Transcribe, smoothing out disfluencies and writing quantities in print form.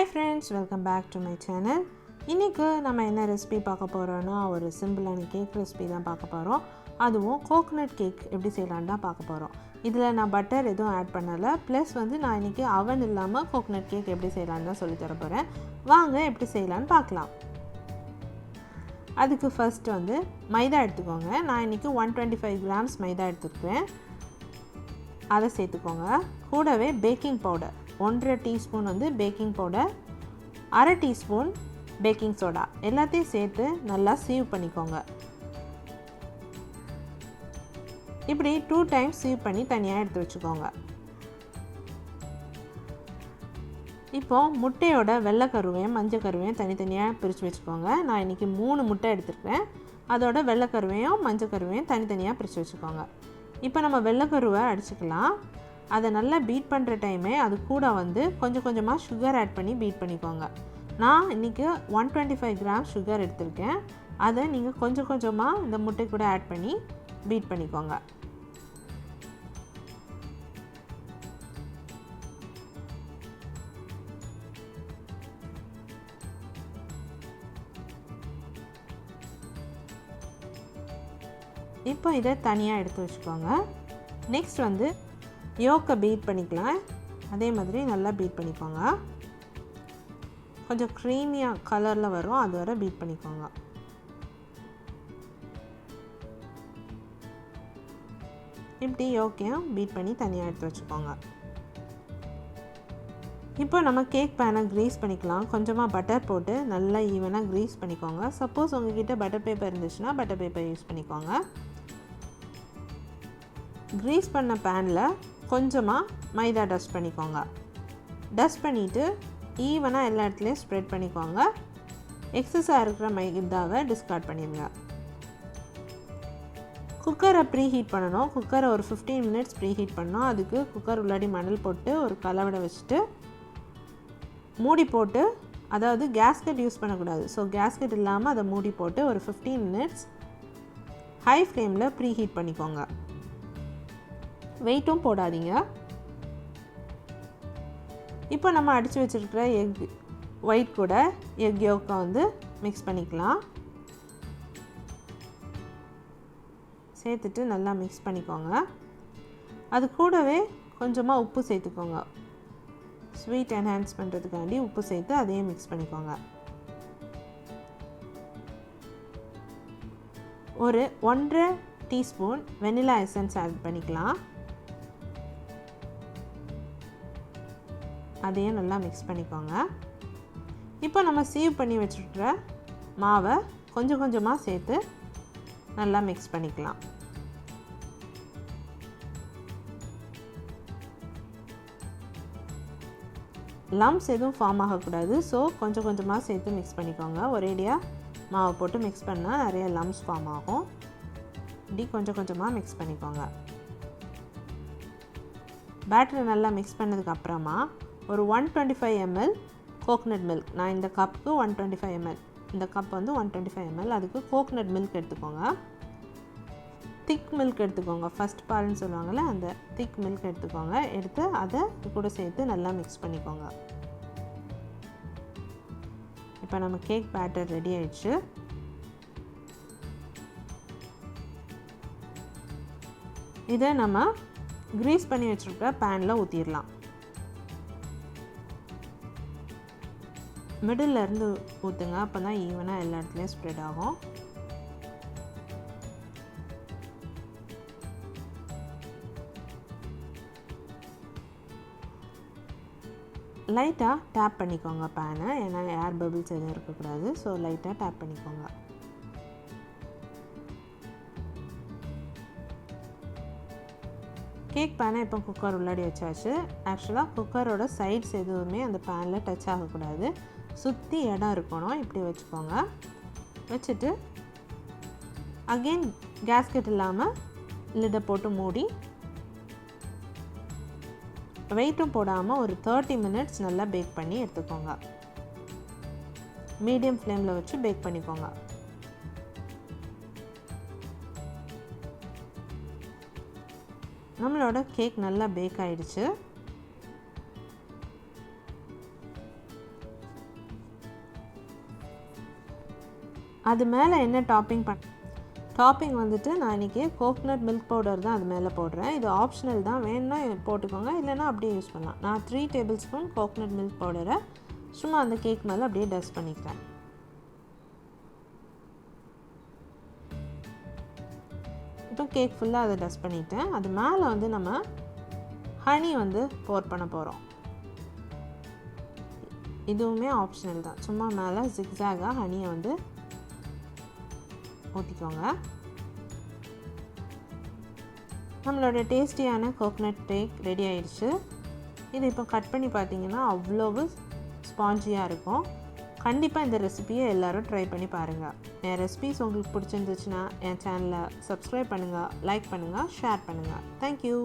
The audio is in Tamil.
Hi friends, welcome back to my channel. இன்னைக்கு நம்ம என்ன ரெசிபி பார்க்க போறோம்னா ஒரு சிம்பிளான கேக் ரெசிபி தான் பார்க்க போறோம். அதுவும் கோகனட் கேக் எப்படி செய்யலாம்னு தான் பார்க்க போறோம். இதுல நான் பட்டர் எதுவும் ஆட் பண்ணல. ப்ளஸ் நான் இன்னைக்கு அவன் இல்லாம கோகனட் கேக் எப்படி செய்யலாம்னு தான் சொல்லி தர போறேன். வாங்க எப்படி செய்யலாம்னு பார்க்கலாம். அதுக்கு ஃபர்ஸ்ட் மைதா எடுத்துக்கோங்க. நான் இன்னைக்கு 125 grams மைதா எடுத்துக்கிறேன். அதை சேர்த்துக்கோங்க. கூடவே baking powder 1.5 teaspoon baking powder, 1/2 teaspoon baking soda எல்லாத்தையும் சேர்த்து நல்லா சீவ் பண்ணிக்கோங்க. இப்படி 2 டைம்ஸ் சீவ் பண்ணி தனியாக எடுத்து வச்சுக்கோங்க. இப்போ முட்டையோட வெள்ளை கருவையும் மஞ்சள் கருவையும் தனித்தனியாக பிரித்து வச்சுக்கோங்க. நான் இன்றைக்கி 3 முட்டை எடுத்துருக்கேன். அதோட வெள்ளை கருவையும் மஞ்சள் கருவையும் தனித்தனியாக பிரித்து வச்சுக்கோங்க. இப்போ நம்ம வெள்ளை கருவை அடிச்சுக்கலாம். அதை நல்லா பீட் பண்ணுற டைமே அது கூட கொஞ்சம் கொஞ்சமாக சுகர் ஆட் பண்ணி பீட் பண்ணிக்கோங்க. நான் இன்றைக்கி 125 grams சுகர் எடுத்திருக்கேன். அதை நீங்கள் கொஞ்சம் கொஞ்சமாக இந்த முட்டை கூட ஆட் பண்ணி பீட் பண்ணிக்கோங்க. இப்போ இதை தனியாக எடுத்து வச்சுக்கோங்க. நெக்ஸ்ட் யோக்கை பீட் பண்ணிக்கலாம். அதே மாதிரி நல்லா பீட் பண்ணிக்கோங்க. கொஞ்சம் க்ரீமியாக கலரில் வரும், அது வரை பீட் பண்ணிக்கோங்க. இப்படி யோக்கையும் பீட் பண்ணி தனியாக எடுத்து வச்சுக்கோங்க. இப்போ நம்ம கேக் பேனை க்ரீஸ் பண்ணிக்கலாம். கொஞ்சமாக பட்டர் போட்டு நல்லா ஈவனாக க்ரீஸ் பண்ணிக்கோங்க. சப்போஸ் உங்ககிட்ட பட்டர் பேப்பர் இருந்துச்சுன்னா பட்டர் பேப்பர் யூஸ் பண்ணிக்கோங்க. க்ரீஸ் பண்ண பேனில் கொஞ்சமாக மைதா டஸ்ட் பண்ணிக்கோங்க. டஸ்ட் பண்ணிவிட்டு ஈவனாக எல்லா இடத்துலையும் ஸ்ப்ரெட் பண்ணிக்கோங்க. எக்ஸஸாக இருக்கிற மைதாவை டிஸ்கார்ட் பண்ணிடுங்க. குக்கரை ப்ரீ ஹீட் பண்ணணும். குக்கரை ஒரு 15 minutes ப்ரீ ஹீட் பண்ணணும். அதுக்கு குக்கர் உள்ளாடி மணல் போட்டு ஒரு கலவடை வச்சுட்டு மூடி போட்டு, அதாவது கேஸ்கெட் யூஸ் பண்ணக்கூடாது, ஸோ கேஸ்கெட் இல்லாமல் அதை மூடி போட்டு ஒரு 15 minutes ஹை ஃப்ளேமில் ப்ரீ ஹீட் பண்ணிக்கோங்க. வெயிட்டும் போடாதீங்க. இப்போ நம்ம அடித்து வச்சுருக்கிற எக் ஒயிட் கூட எக் யோக்கை மிக்ஸ் பண்ணிக்கலாம். சேர்த்துட்டு நல்லா மிக்ஸ் பண்ணிக்கோங்க. அது கூடவே கொஞ்சமாக உப்பு சேர்த்துக்கோங்க. ஸ்வீட் என்ஹான்ஸ் பண்ணுறதுக்காண்டி உப்பு சேர்த்து அதையும் மிக்ஸ் பண்ணிக்கோங்க. ஒரு 1.5 டீஸ்பூன் வெனிலா எசன்ஸ் ஆட் பண்ணிக்கலாம். அதையும் நல்லா மிக்ஸ் பண்ணிக்கோங்க. இப்போ நம்ம சீவ் பண்ணி வச்சுருக்கிற மாவை கொஞ்சம் கொஞ்சமாக சேர்த்து நல்லா மிக்ஸ் பண்ணிக்கலாம். லம்ப்ஸ் எதுவும் ஃபார்ம் ஆகக்கூடாது, ஸோ கொஞ்சம் கொஞ்சமாக சேர்த்து மிக்ஸ் பண்ணிக்கோங்க. ஒரேடியாக மாவை போட்டு மிக்ஸ் பண்ணால் நிறைய லம்ப்ஸ் ஃபார்ம் ஆகும். இப்படி கொஞ்சம் கொஞ்சமாக மிக்ஸ் பண்ணிக்கோங்க. பேட்டரை நல்லா மிக்ஸ் பண்ணதுக்கப்புறமா ஒரு 125 ml கோகனட் மில்க், நான் இந்த கப்புக்கு 125 ml, இந்த கப் 125 ml, அதுக்கு கோகனட் மில்க் எடுத்துக்கோங்க. திக் மில்க் எடுத்துக்கோங்க. ஃபஸ்ட் பால்னு சொல்லுவாங்கள்ல, அந்த திக் மில்க் எடுத்துக்கோங்க. எடுத்து அதை கூட சேர்த்து நல்லா மிக்ஸ் பண்ணிக்கோங்க. இப்போ நம்ம கேக் பேட்டர் ரெடி ஆயிடுச்சு. இதை நம்ம க்ரீஸ் பண்ணி வச்சுருக்க பேனில் ஊற்றிடலாம். மிடில் இருந்து ஊற்றுங்க, அப்போ தான் ஈவனாக எல்லா இடத்துலையும் ஸ்ப்ரெட் ஆகும். லைட்டாக டேப் பண்ணிக்கோங்க பேனை, ஏன்னா ஏர் பபிள்ஸ் எதுவும் இருக்கக்கூடாது, ஸோ லைட்டாக டேப் பண்ணிக்கோங்க. கேக் பேனை இப்போ குக்கர் உள்ளாடி வச்சாச்சு. ஆக்சுவலாக குக்கரோட சைட்ஸ் எதுவுமே அந்த பேனில் டச் ஆகக்கூடாது, சுற்றி இடம் இருக்கணும். இப்படி வச்சுக்கோங்க. வச்சுட்டு அகெயின் கேஸ்கெட் இல்லாமல் லிட்டை போட்டு மூடி, வெயிட்டும் போடாமல் ஒரு 30 minutes நல்லா பேக் பண்ணி எடுத்துக்கோங்க. மீடியம் ஃப்ளேமில் வச்சு பேக் பண்ணிக்கோங்க. நம்மளோட கேக் நல்லா பேக் ஆயிடுச்சு. அது மேலே என்ன டாப்பிங் வந்துட்டு நான் இன்றைக்கி கோகனட் மில்க் பவுடர் தான் அது மேலே போடுறேன். இது ஆப்ஷனல் தான், வேணும்னா போட்டுக்கோங்க, இல்லைனா அப்படியே யூஸ் பண்ணலாம். நான் 3 டேபிள் ஸ்பூன் கோகனட் மில்க் பவுடரை சும்மா அந்த கேக் மேலே அப்படியே டஸ்ட் பண்ணிக்கிறேன். இப்போ கேக் ஃபுல்லாக அதை டஸ்ட் பண்ணிவிட்டேன். அது மேலே வந்து நம்ம ஹனி வந்து போர் பண்ண போகிறோம். இதுவுமே ஆப்ஷனல் தான், சும்மா மேலே ஜிக்ஸாகாக ஹனியை வந்து ஊற்றிக்கோங்க. நம்மளோட டேஸ்டியான கோகனட் கேக் ரெடி ஆயிடுச்சு. இது இப்போ கட் பண்ணி பார்த்தீங்கன்னா அவ்வளவு ஸ்பாஞ்சியாக இருக்கும். கண்டிப்பாக இந்த ரெசிபியை எல்லோரும் ட்ரை பண்ணி பாருங்கள். என் ரெசிபிஸ் உங்களுக்கு பிடிச்சிருந்துச்சுன்னா என் சேனலை சப்ஸ்கிரைப் பண்ணுங்கள், லைக் பண்ணுங்கள், ஷேர் பண்ணுங்கள். தேங்க்யூ.